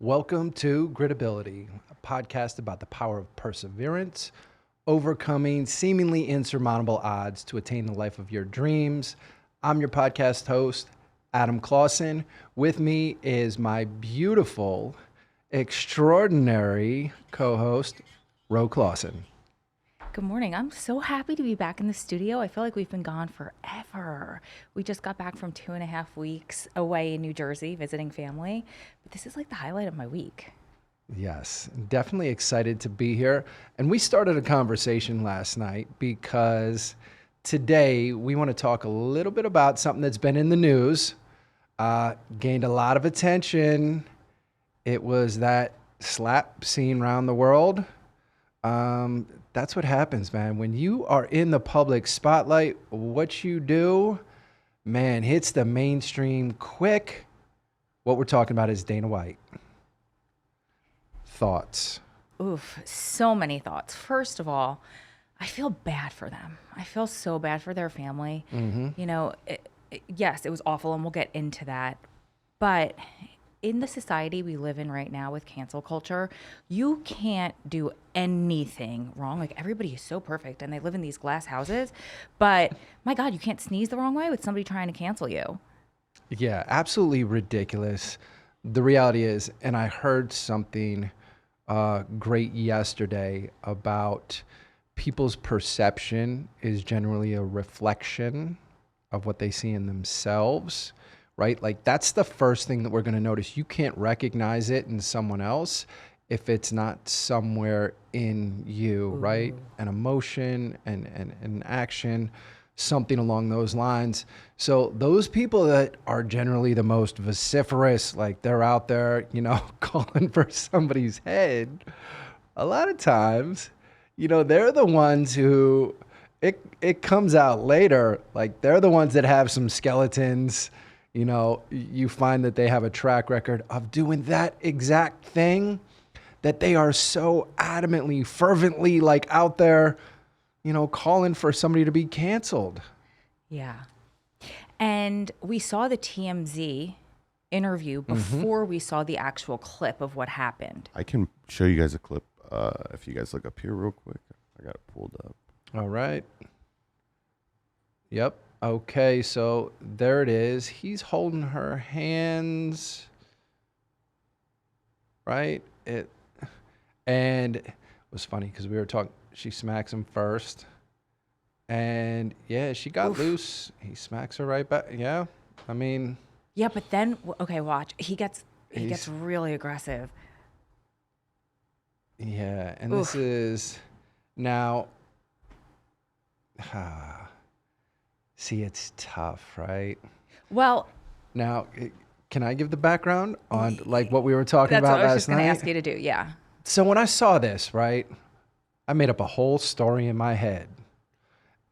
Welcome to Gritability, a podcast about the power of perseverance, overcoming seemingly insurmountable odds to attain the life of your dreams. I'm your podcast host, Adam Clausen. With me is my beautiful, extraordinary co-host, Ro Clausen. Good morning. I'm so happy to be back in the studio. I feel like we've been gone forever. We just got back from 2.5 weeks away in New Jersey visiting family, but this is like the highlight of my week. Yes, definitely excited to be here. And we started a conversation last night because today we want to talk a little bit about something that's been in the news, gained a lot of attention. It was that slap seen around the world. That's what happens, man. When you are in the public spotlight, what you do, man, hits the mainstream quick. What we're talking about is Dana White. Thoughts? Oof, so many thoughts. First of all, I feel bad for them. I feel so bad for their family. Yes, it was awful, and we'll get into that. But in the society we live in right now with cancel culture, you can't do anything wrong. Like, everybody is so perfect and they live in these glass houses. But my God, you can't sneeze the wrong way with somebody trying to cancel you. Yeah, absolutely ridiculous. The reality is, and I heard something great yesterday about people's perception is generally a reflection of what they see in themselves, right? Like, that's the first thing that we're going to notice. You can't recognize it in someone else if it's not somewhere in you, right? An emotion and an action, something along those lines. So those people that are generally the most vociferous, like they're out there, calling for somebody's head, a lot of times, they're the ones who it comes out later, like they're the ones that have some skeletons. You find that they have a track record of doing that exact thing, that they are so adamantly, fervently, like out there, calling for somebody to be canceled. Yeah. And we saw the TMZ interview before we saw the actual clip of what happened. I can show you guys a clip if you guys look up here real quick. I got it pulled up. All right. Yep. Okay, so there it is. He's holding her hands, right? And it was funny because we were talking. She smacks him first, and yeah, she got loose. He smacks her right back. Yeah, I mean, Yeah, but then, okay, watch. He gets really aggressive. yeah, and this is now. See, it's tough, right? Well, Now, can I give the background on like what we were talking that's about what I was last just going to night? ask you to do. Yeah. So when I saw this, right, I made up a whole story in my head.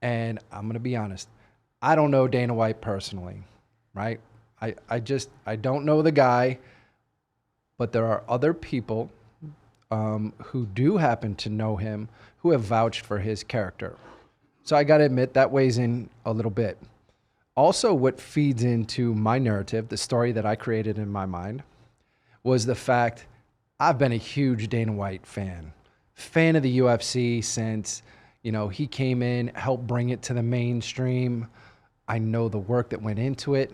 And I'm going to be honest, I don't know Dana White personally, right? I don't know the guy, but there are other people who do happen to know him who have vouched for his character. So I got to admit that weighs in a little bit. Also, what feeds into my narrative, the story that I created in my mind, was the fact I've been a huge Dana White fan of the UFC since, he came in, helped bring it to the mainstream. I know the work that went into it.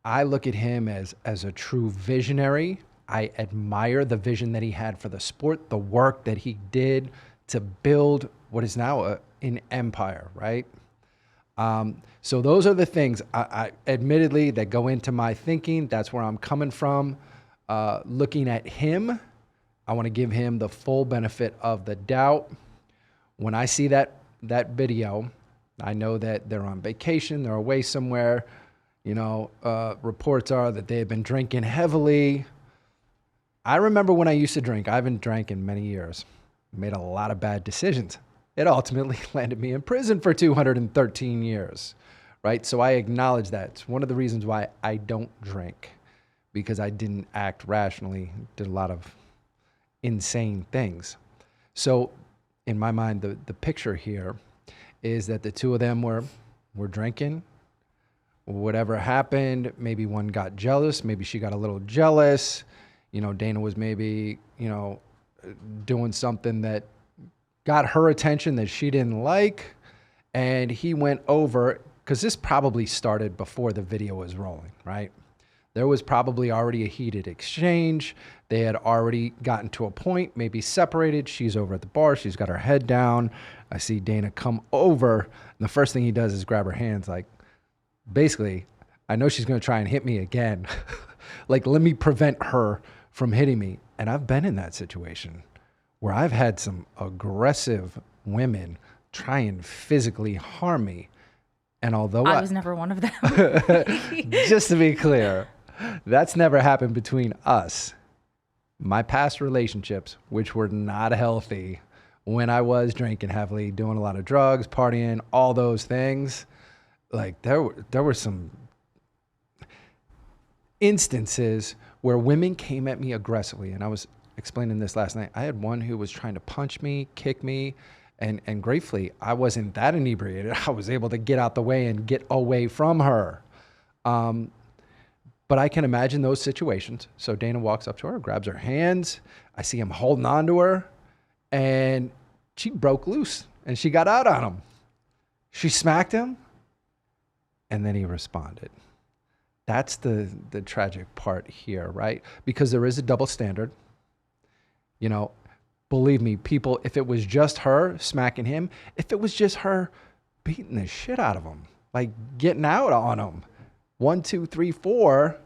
I look at him as a true visionary. I admire the vision that he had for the sport, the work that he did to build what is now an empire, right? So those are the things, I admittedly, that go into my thinking. That's where I'm coming from. Looking at him, I want to give him the full benefit of the doubt. When I see that video, I know that they're on vacation, they're away somewhere. Reports are that they have been drinking heavily. I remember when I used to drink. I haven't drank in many years. Made a lot of bad decisions. It ultimately landed me in prison for 213 years, right? So I acknowledge that. It's one of the reasons why I don't drink, because I didn't act rationally, did a lot of insane things. So in my mind, the picture here is that the two of them were drinking. Whatever happened, maybe one got jealous, maybe she got a little jealous. Dana was maybe, doing something that got her attention that she didn't like. And he went over, because this probably started before the video was rolling, right? There was probably already a heated exchange. They had already gotten to a point, maybe separated. She's over at the bar. She's got her head down. I see Dana come over. And the first thing he does is grab her hands. Like, basically, I know she's going to try and hit me again. Like, let me prevent her from hitting me. And I've been in that situation where I've had some aggressive women try and physically harm me. And although I was never one of them. just to be clear, that's never happened between us. My past relationships, which were not healthy when I was drinking heavily, doing a lot of drugs, partying, all those things, like there were some instances where women came at me aggressively. And I was explaining this last night. I had one who was trying to punch me, kick me, and gratefully, I wasn't that inebriated. I was able to get out the way and get away from her. But I can imagine those situations. So Dana walks up to her, grabs her hands. I see him holding on to her, and she broke loose, and she got out on him. She smacked him, and then he responded. That's the tragic part here, right? Because there is a double standard. Believe me, people, if it was just her smacking him, if it was just her beating the shit out of him, like getting out on him, 1, 2, 3, 4,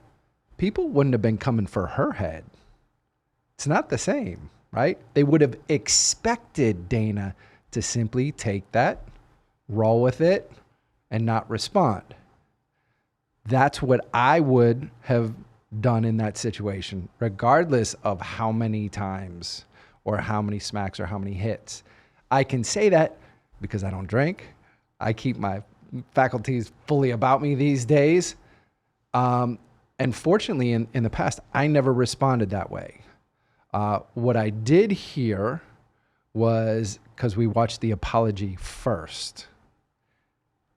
people wouldn't have been coming for her head. It's not the same, right? They would have expected Dana to simply take that, roll with it, and not respond. That's what I would have done in that situation, regardless of how many times or how many smacks or how many hits. I can say that because I don't drink. I keep my faculties fully about me these days. And fortunately, in the past, I never responded that way. What I did hear was, because we watched the apology first,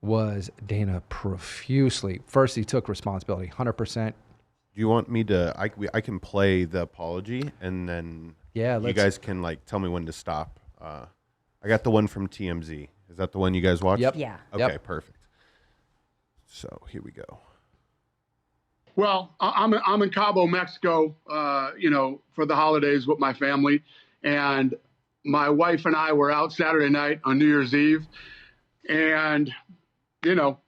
was Dana profusely. First, he took responsibility, 100%. Do you want me to? I can play the apology, and then you guys can tell me when to stop. I got the one from TMZ. Is that the one you guys watched? Yep. Yeah. Okay, Yep. perfect. So here we go. Well, I'm in Cabo, Mexico, for the holidays with my family, and my wife and I were out Saturday night on New Year's Eve, and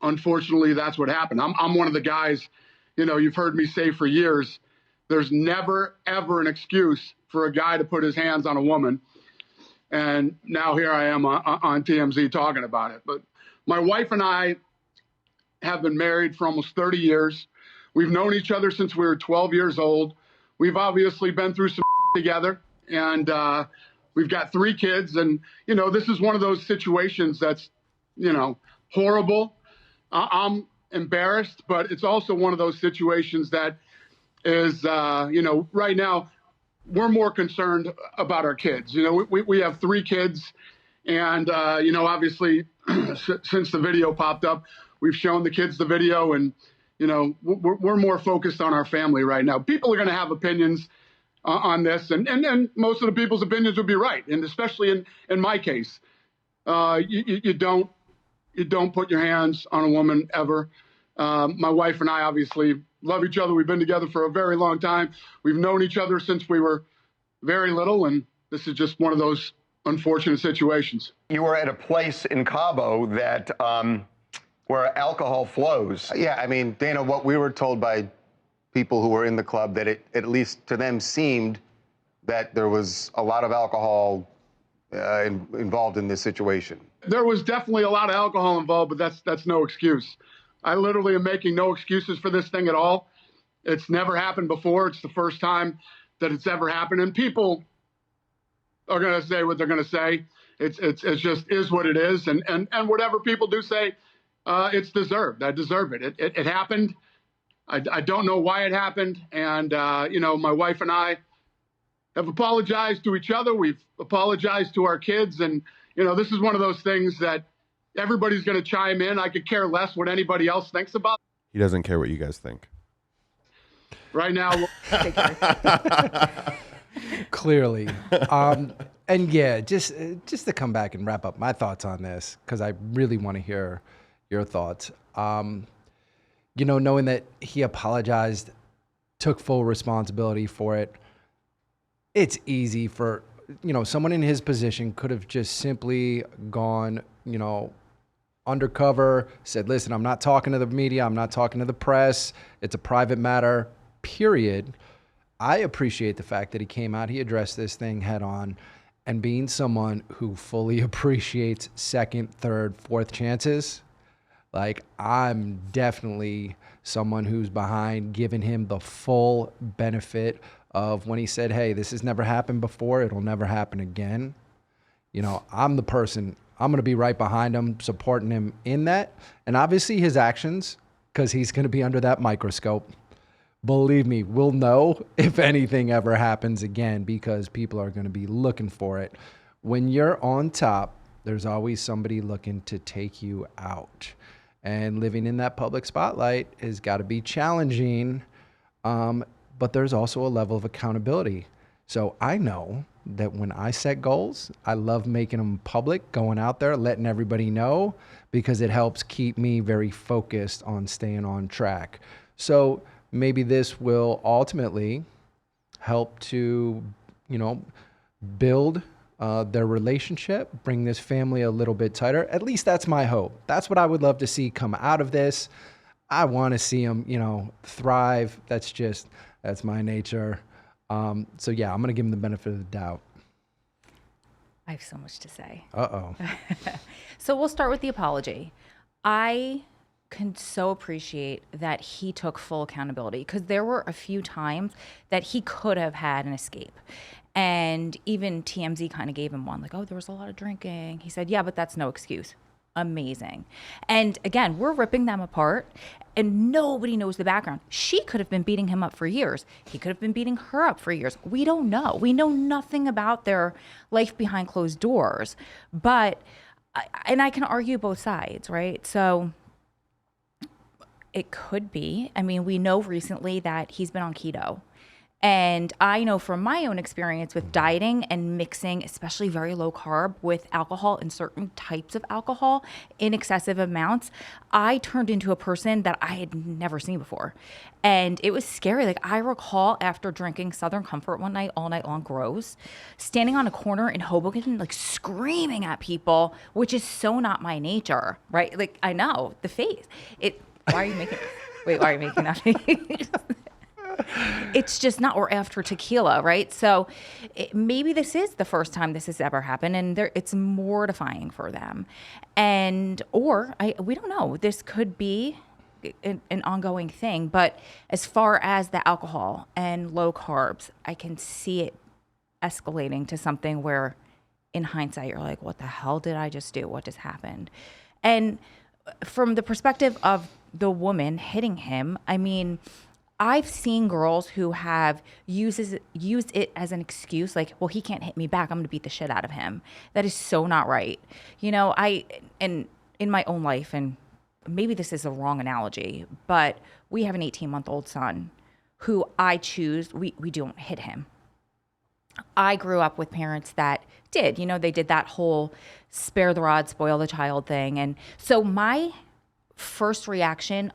unfortunately, that's what happened. I'm one of the guys. You've heard me say for years, there's never, ever an excuse for a guy to put his hands on a woman. And now here I am on TMZ talking about it. But my wife and I have been married for almost 30 years. We've known each other since we were 12 years old. We've obviously been through some together, and we've got 3 kids. And, this is one of those situations that's, horrible. I'm embarrassed, but it's also one of those situations that is, right now we're more concerned about our kids. We have 3 kids, and, obviously since the video popped up, we've shown the kids the video, and, we're more focused on our family right now. People are going to have opinions on this, and most of the people's opinions would be right. And especially in my case, you don't put your hands on a woman ever. My wife and I obviously love each other. We've been together for a very long time. We've known each other since we were very little, and this is just one of those unfortunate situations. You were at a place in Cabo that where alcohol flows. Yeah, I mean, Dana, what we were told by people who were in the club, that it, at least to them, seemed that there was a lot of alcohol involved in this situation. There was definitely a lot of alcohol involved, but that's no excuse. I literally am making no excuses for this thing at all. It's never happened before. It's the first time that it's ever happened. And people are going to say what they're going to say. It's just is what it is. And whatever people do say, it's deserved. I deserve it. It happened. I don't know why it happened. And, my wife and I have apologized to each other. We've apologized to our kids. And, this is one of those things that everybody's going to chime in. I could care less what anybody else thinks about. He doesn't care what you guys think. Right now, clearly. And yeah, just to come back and wrap up my thoughts on this, because I really want to hear your thoughts. Knowing that he apologized, took full responsibility for it, it's easy for, someone in his position could have just simply gone, undercover, said, listen, I'm not talking to the media, I'm not talking to the press, it's a private matter, period. I appreciate the fact that he came out, he addressed this thing head on, and being someone who fully appreciates second, third, fourth chances, like I'm definitely someone who's behind giving him the full benefit of when he said, hey, this has never happened before, it'll never happen again. I'm the person, I'm going to be right behind him, supporting him in that. And obviously his actions, because he's going to be under that microscope. Believe me, we'll know if anything ever happens again because people are going to be looking for it. When you're on top, there's always somebody looking to take you out. And living in that public spotlight has got to be challenging, but there's also a level of accountability. So I know that when I set goals, I love making them public, going out there, letting everybody know, because it helps keep me very focused on staying on track. So maybe this will ultimately help to, build their relationship, bring this family a little bit tighter. At least that's my hope. That's what I would love to see come out of this. I want to see them, thrive. That's my nature. So yeah, I'm going to give him the benefit of the doubt. I have so much to say. Uh-oh. So we'll start with the apology. I can so appreciate that he took full accountability, because there were a few times that he could have had an escape. And even TMZ kind of gave him one, like, oh, there was a lot of drinking. He said, yeah, but that's no excuse. Amazing. And again, we're ripping them apart and nobody knows the background. She could have been beating him up for years. He could have been beating her up for years. We don't know. We know nothing about their life behind closed doors. But, and I can argue both sides, right? So it could be. I mean, we know recently that he's been on keto. And I know from my own experience with dieting and mixing, especially very low carb with alcohol and certain types of alcohol in excessive amounts, I turned into a person that I had never seen before. And it was scary. Like, I recall after drinking Southern Comfort one night, all night long, gross, standing on a corner in Hoboken, like screaming at people, which is so not my nature, right? Like, I know the face. Why are you making that face? It's just not, or after tequila, right? So maybe this is the first time this has ever happened, and it's mortifying for them. And, we don't know, this could be an ongoing thing. But as far as the alcohol and low carbs, I can see it escalating to something where in hindsight, you're like, what the hell did I just do? What just happened? And from the perspective of the woman hitting him, I mean, I've seen girls who have used it as an excuse, like, well, he can't hit me back, I'm going to beat the shit out of him. That is so not right. In my own life, and maybe this is a wrong analogy, but we have an 18-month-old son who I choose, we don't hit him. I grew up with parents that did, they did that whole spare the rod, spoil the child thing. And so my first reaction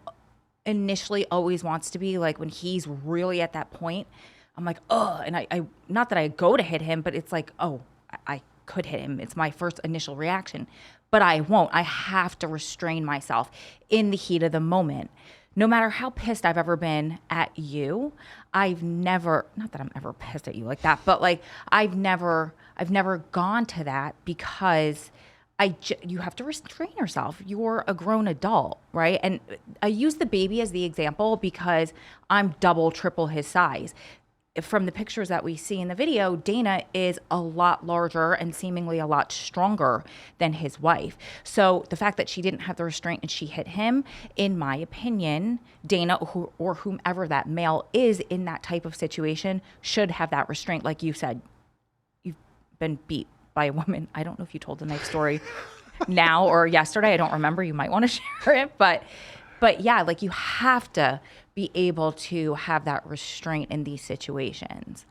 initially always wants to be like, when he's really at that point, I'm like, oh, and I not that I go to hit him, but it's like, oh, I could hit him. It's my first initial reaction, but I won't. I have to restrain myself in the heat of the moment. No matter how pissed I've ever been at you, I've never, not that I'm ever pissed at you like that, but like I've never gone to that, because you have to restrain yourself. You're a grown adult, right? And I use the baby as the example because I'm double, triple his size. From the pictures that we see in the video, Dana is a lot larger and seemingly a lot stronger than his wife. So the fact that she didn't have the restraint and she hit him, in my opinion, Dana or whomever that male is in that type of situation should have that restraint. Like you said, you've been beat by a woman. I don't know if you told the knife story now or yesterday. I don't remember. You might want to share it, but But yeah, like you have to be able to have that restraint in these situations.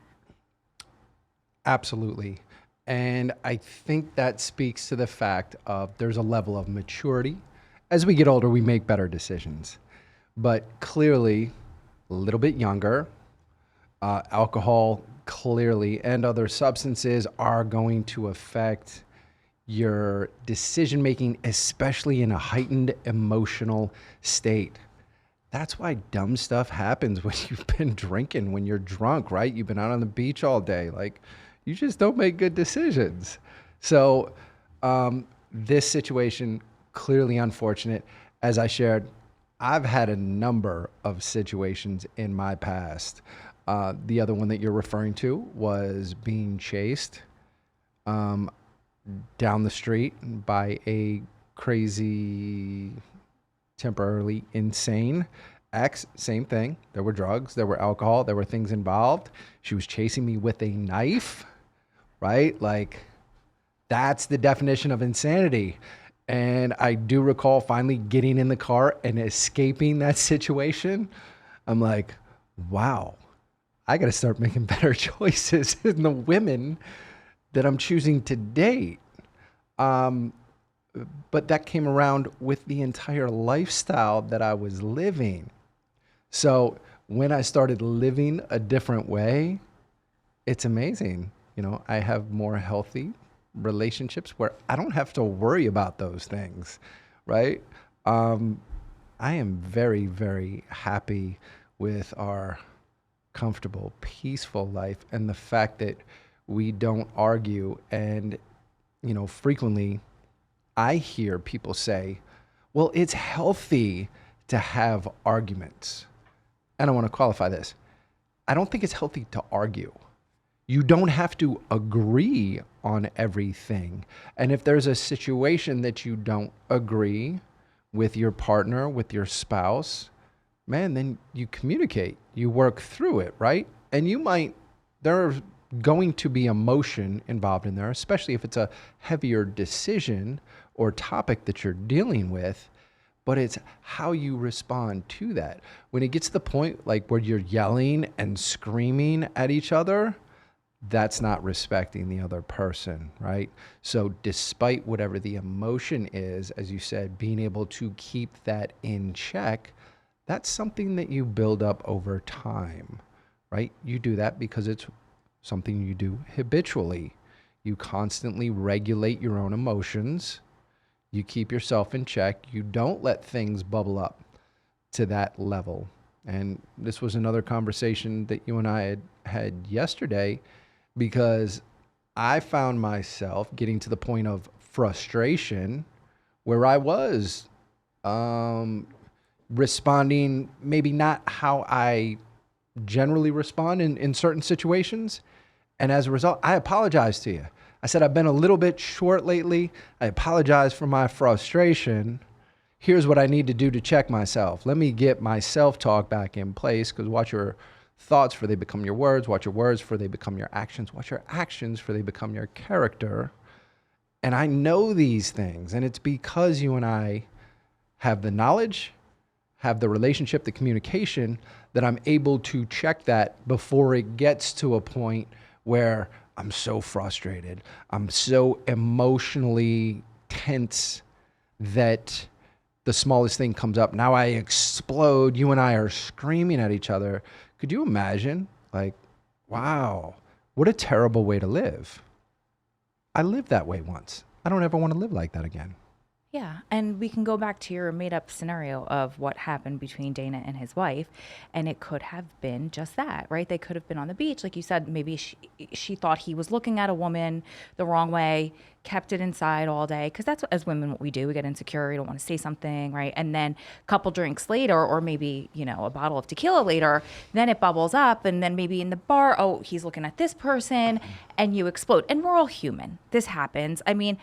Absolutely. And I think that speaks to the fact of there's a level of maturity. As we get older, we make better decisions. But clearly, a little bit younger, alcohol clearly and other substances are going to affect your decision making, especially in a heightened emotional state. That's why dumb stuff happens when you've been drinking, when you're drunk, right? You've been out on the beach all day. Like, you just don't make good decisions. So, this situation, clearly unfortunate. As I shared, I've had a number of situations in my past. The other one that you're referring to was being chased down the street by a crazy, temporarily insane ex. Same thing. There were drugs, there were alcohol, there were things involved. She was chasing me with a knife, right? Like, that's the definition of insanity. And I do recall finally getting in the car and escaping that situation. I'm like, wow, I got to start making better choices in the women that I'm choosing to date. But that came around with the entire lifestyle that I was living. So when I started living a different way, it's amazing. You know, I have more healthy relationships where I don't have to worry about those things, right? I am very, very happy with our comfortable, peaceful life and the fact that we don't argue. And, you know, frequently I hear people say, well, it's healthy to have arguments. And I want to qualify this. I don't think it's healthy to argue. You don't have to agree on everything. And if there's a situation that you don't agree with your partner, with your spouse, man, then you communicate, you work through it, right? And there's going to be emotion involved in there, especially if it's a heavier decision or topic that you're dealing with, but it's how you respond to that. When it gets to the point like where you're yelling and screaming at each other, that's not respecting the other person, right? So despite whatever the emotion is, as you said, being able to keep that in check, that's something that you build up over time, right? You do that because it's something you do habitually. You constantly regulate your own emotions. You keep yourself in check. You don't let things bubble up to that level. And this was another conversation that you and I had yesterday, because I found myself getting to the point of frustration where I was responding maybe not how I generally respond in certain situations. And as a result, I apologize to you. I said, I've been a little bit short lately. I apologize for my frustration. Here's what I need to do to check myself. Let me get my self-talk back in place, because watch your thoughts for they become your words. Watch your words for they become your actions. Watch your actions for they become your character. And I know these things, and it's because you and I have the knowledge, have the relationship, the communication, that I'm able to check that before it gets to a point where I'm so frustrated, I'm so emotionally tense that the smallest thing comes up. Now I explode. You and I are screaming at each other. Could you imagine? Like, wow, what a terrible way to live. I lived that way once. I don't ever want to live like that again. Yeah, and we can go back to your made-up scenario of what happened between Dana and his wife, and it could have been just that, right? They could have been on the beach, like you said. Maybe she thought he was looking at a woman the wrong way, kept it inside all day, because that's as women what we do. We get insecure, we don't want to say something, right? And then a couple drinks later, or maybe a bottle of tequila later, then it bubbles up, and then maybe in the bar, oh, he's looking at this person, and you explode. And we're all human. This happens. I mean,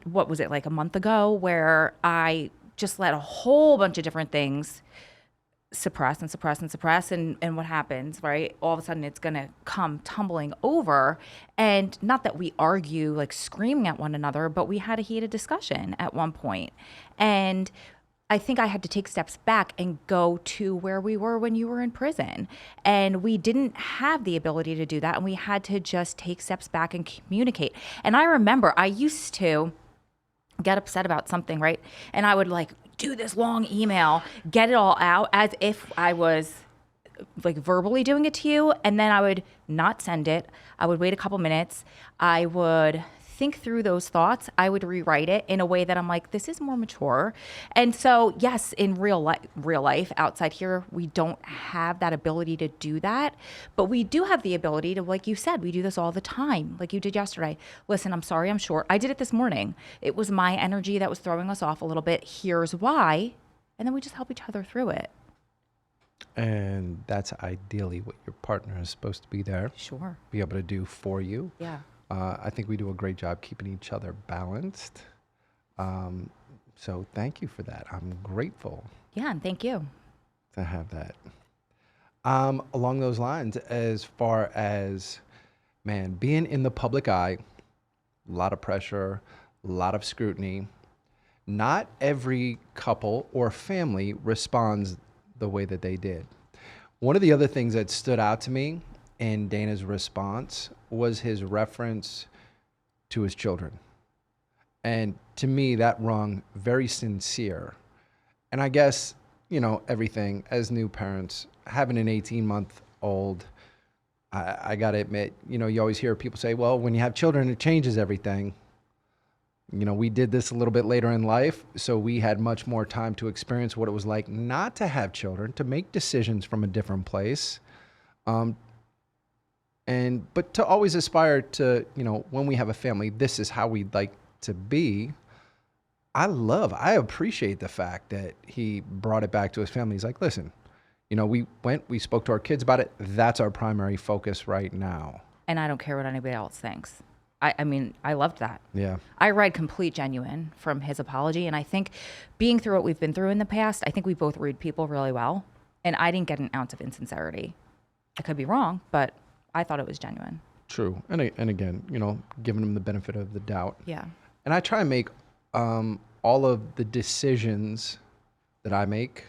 what was it, like a month ago, where I just let a whole bunch of different things suppress, and what happens, right? All of a sudden it's gonna come tumbling over. And not that we argue like screaming at one another, but we had a heated discussion at one point. And I think I had to take steps back and go to where we were when you were in prison. And we didn't have the ability to do that. And we had to just take steps back and communicate. And I remember I used to get upset about something, right? And I would like do this long email, get it all out as if I was like verbally doing it to you. And then I would not send it. I would wait a couple minutes. I would think through those thoughts. I would rewrite it in a way that I'm like, this is more mature. And so, yes, in real life outside here, we don't have that ability to do that, but we do have the ability to, like you said, we do this all the time. Like you did yesterday. Listen, I'm sorry, I'm short. I did it this morning. It was my energy that was throwing us off a little bit. Here's why. And then we just help each other through it. And that's ideally what your partner is supposed to be there. Sure. Be able to do for you. Yeah. I think we do a great job keeping each other balanced. So thank you for that. I'm grateful. Yeah, and thank you. To have that. Along those lines, as far as, man, being in the public eye, a lot of pressure, a lot of scrutiny. Not every couple or family responds the way that they did. One of the other things that stood out to me in Dana's response was his reference to his children. And to me, that rung very sincere. And I guess, you know, everything as new parents, having an 18-month-old, I got to admit, you know, you always hear people say, well, when you have children, it changes everything. You know, we did this a little bit later in life, so we had much more time to experience what it was like not to have children, to make decisions from a different place. But to always aspire to, you know, when we have a family, this is how we'd like to be. I appreciate the fact that he brought it back to his family. He's like, listen, you know, we spoke to our kids about it. That's our primary focus right now. And I don't care what anybody else thinks. I mean, I loved that. Yeah. I read complete genuine from his apology. And I think being through what we've been through in the past, I think we both read people really well. And I didn't get an ounce of insincerity. I could be wrong, but I thought it was genuine. True. And again, you know, giving him the benefit of the doubt. Yeah. And I try and make all of the decisions that I make,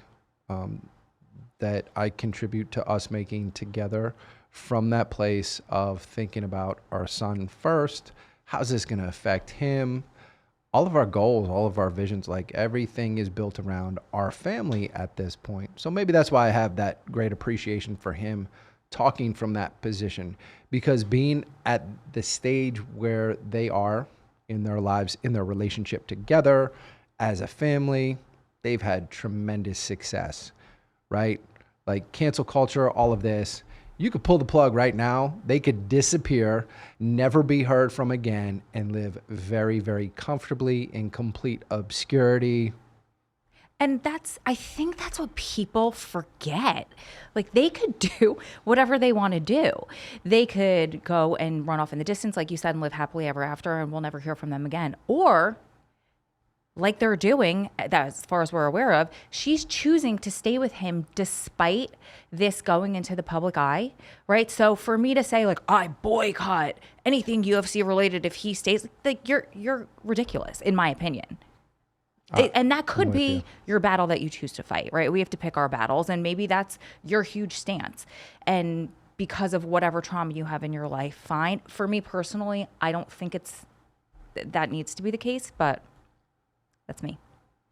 that I contribute to us making together from that place of thinking about our son first. How's this going to affect him? All of our goals, all of our visions, like everything is built around our family at this point. So maybe that's why I have that great appreciation for him talking from that position, because being at the stage where they are in their lives, in their relationship together as a family, they've had tremendous success, right? Like cancel culture, all of this, you could pull the plug right now. They could disappear, never be heard from again, and live very, very comfortably in complete obscurity. And I think that's what people forget. Like they could do whatever they want to do. They could go and run off in the distance, like you said, and live happily ever after, and we'll never hear from them again. Or like they're doing, that as far as we're aware of, she's choosing to stay with him despite this going into the public eye, right? So for me to say like, I boycott anything UFC related if he stays, like you're ridiculous in my opinion. And that could be your battle that you choose to fight, right? We have to pick our battles, and maybe that's your huge stance. And because of whatever trauma you have in your life, fine. For me personally, I don't think that needs to be the case, but that's me.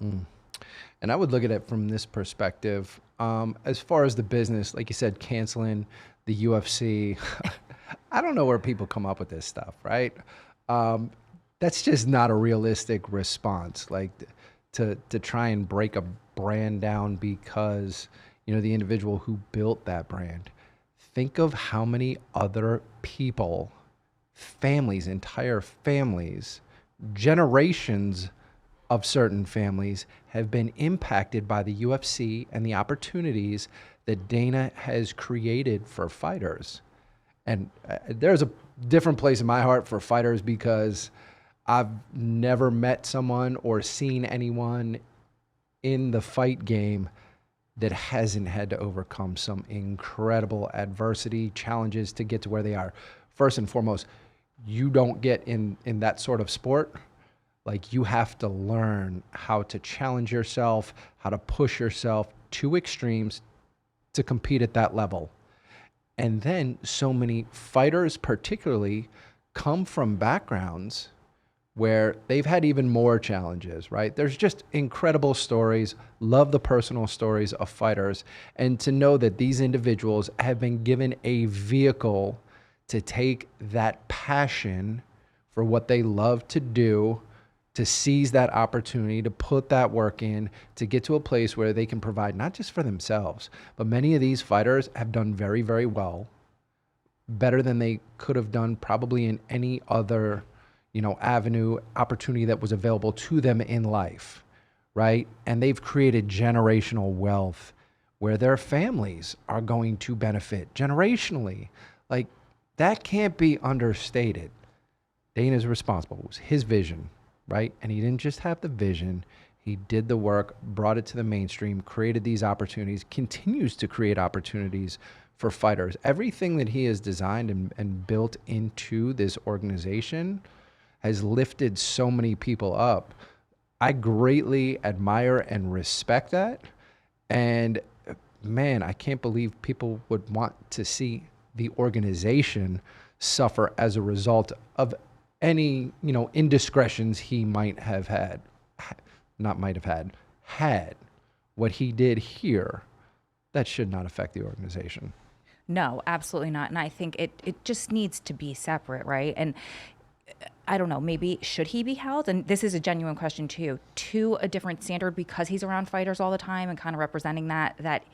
And I would look at it from this perspective. As far as the business, like you said, canceling the UFC, I don't know where people come up with this stuff, right? That's just not a realistic response. Like to try and break a brand down because, you know, the individual who built that brand. Think of how many other people, families, entire families, generations of certain families have been impacted by the UFC and the opportunities that Dana has created for fighters. And there's a different place in my heart for fighters because I've never met someone or seen anyone in the fight game that hasn't had to overcome some incredible adversity, challenges to get to where they are. First and foremost, you don't get in that sort of sport Like, you have to learn how to challenge yourself, how to push yourself to extremes to compete at that level. And then so many fighters particularly come from backgrounds where they've had even more challenges, right? There's just incredible stories. Love the personal stories of fighters. And to know that these individuals have been given a vehicle to take that passion for what they love to do, to seize that opportunity, to put that work in, to get to a place where they can provide not just for themselves, but many of these fighters have done very, very well, better than they could have done probably in any other, avenue, opportunity that was available to them in life, right? And they've created generational wealth where their families are going to benefit generationally. Like, that can't be understated. Dana's responsible. It was his vision, right? And he didn't just have the vision. He did the work, brought it to the mainstream, created these opportunities, continues to create opportunities for fighters. Everything that he has designed and built into this organization has lifted so many people up. I greatly admire and respect that. And man, I can't believe people would want to see the organization suffer as a result of any, indiscretions he might have had. Not might have had. What he did here, that should not affect the organization. No, absolutely not. And I think it just needs to be separate, right? And I don't know, maybe should he be held? And this is a genuine question too, to a different standard because he's around fighters all the time and kind of representing that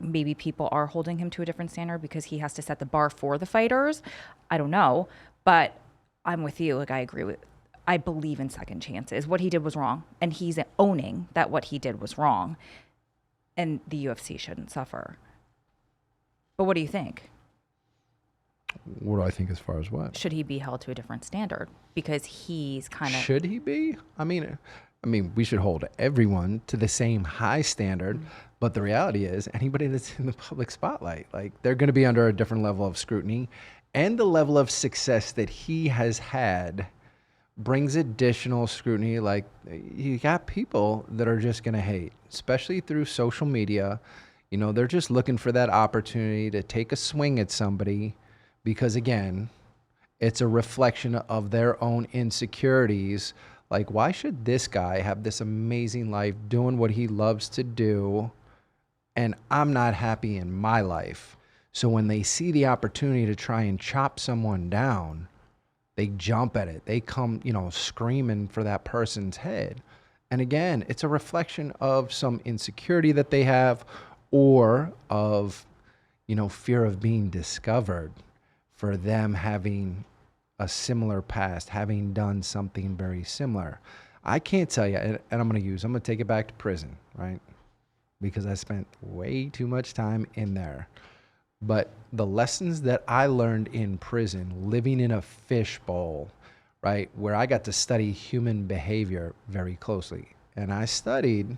maybe people are holding him to a different standard because he has to set the bar for the fighters. I don't know, but I'm with you. Like, I believe in second chances. What he did was wrong, and he's owning that what he did was wrong, and the UFC shouldn't suffer. But what do you think? What do I think as far as what? Should he be held to a different standard? Because he's kind of... Should he be? I mean, we should hold everyone to the same high standard, but the reality is anybody that's in the public spotlight, like, they're going to be under a different level of scrutiny, and the level of success that he has had brings additional scrutiny. Like, you got people that are just going to hate, especially through social media. They're just looking for that opportunity to take a swing at somebody because, again, it's a reflection of their own insecurities. Like, why should this guy have this amazing life doing what he loves to do and I'm not happy in my life? So when they see the opportunity to try and chop someone down, they jump at it. They come, screaming for that person's head. And again, it's a reflection of some insecurity that they have or of, fear of being discovered for them having a similar past, having done something very similar. I can't tell you, and I'm going to take it back to prison, right? Because I spent way too much time in there. But the lessons that I learned in prison, living in a fishbowl, right, where I got to study human behavior very closely. And I studied,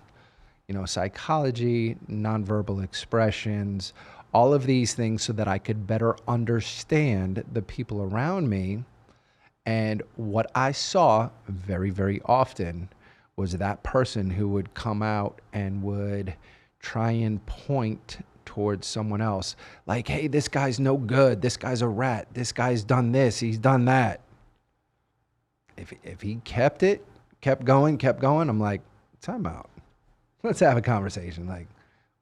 psychology, nonverbal expressions, all of these things so that I could better understand the people around me. And what I saw very, very often was that person who would come out and would try and point towards someone else. Like, hey, this guy's no good. This guy's a rat. This guy's done this. He's done that. If he kept going, I'm like, time out. Let's have a conversation. Like,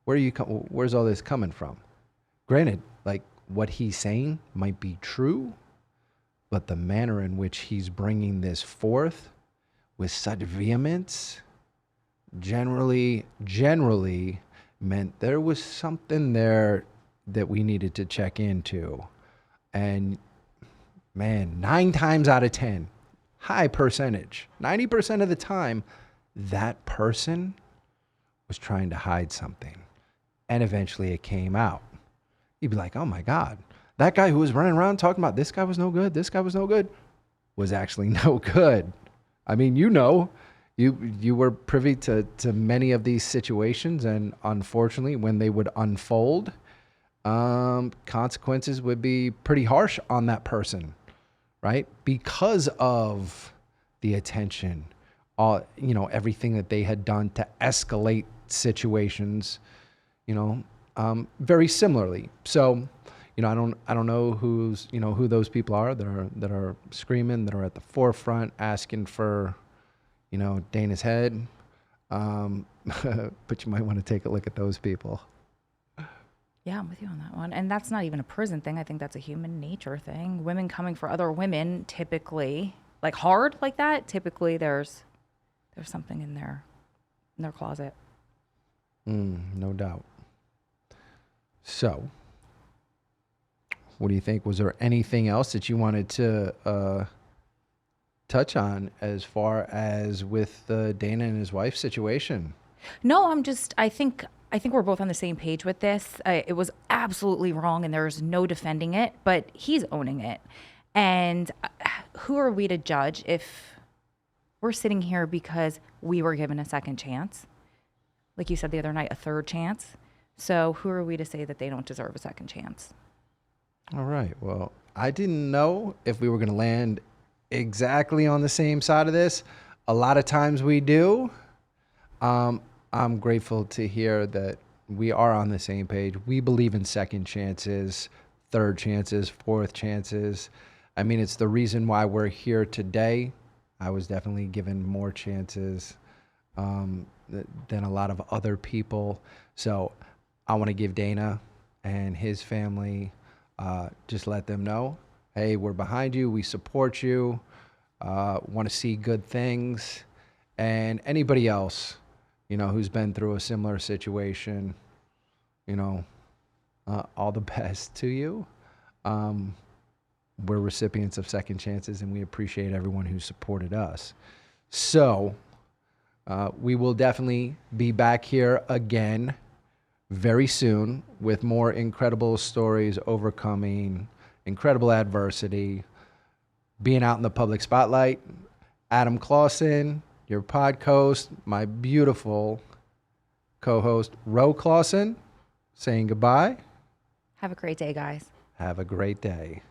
where's all this coming from? Granted, like, what he's saying might be true, but the manner in which he's bringing this forth with such vehemence generally meant there was something there that we needed to check into. And man, 9 times out of 10, high percentage, 90% of the time, that person was trying to hide something. And eventually it came out. You'd be like, oh my God, that guy who was running around talking about this guy was no good, this guy was no good, was actually no good. I mean, you were privy to many of these situations, and unfortunately, when they would unfold, consequences would be pretty harsh on that person, right? Because of the attention, everything that they had done to escalate situations, very similarly. So, I don't know who those people are that are screaming, that are at the forefront asking for, Dana's head. But you might want to take a look at those people. Yeah, I'm with you on that one. And that's not even a prison thing. I think that's a human nature thing. Women coming for other women, typically, like hard like that, typically there's something in their closet. No doubt. So, what do you think? Was there anything else that you wanted to touch on as far as with Dana and his wife situation? No, I think we're both on the same page with this. It was absolutely wrong and there's no defending it, but he's owning it. And who are we to judge if we're sitting here because we were given a second chance? Like you said the other night, a third chance. So who are we to say that they don't deserve a second chance? All right. Well, I didn't know if we were going to land exactly on the same side of this. A lot of times we do. I'm grateful to hear that we are on the same page. We believe in second chances, third chances, fourth chances. I mean, it's the reason why we're here today. I was definitely given more chances than a lot of other people. So I want to give Dana and his family, just let them know, hey, we're behind you. We support you. Want to see good things. And anybody else, who's been through a similar situation, all the best to you. We're recipients of second chances, and we appreciate everyone who supported us. So we will definitely be back here again very soon with more incredible stories overcoming incredible adversity, being out in the public spotlight. Adam Clausen, your podcast, my beautiful co-host, Ro Clausen, saying goodbye. Have a great day, guys. Have a great day.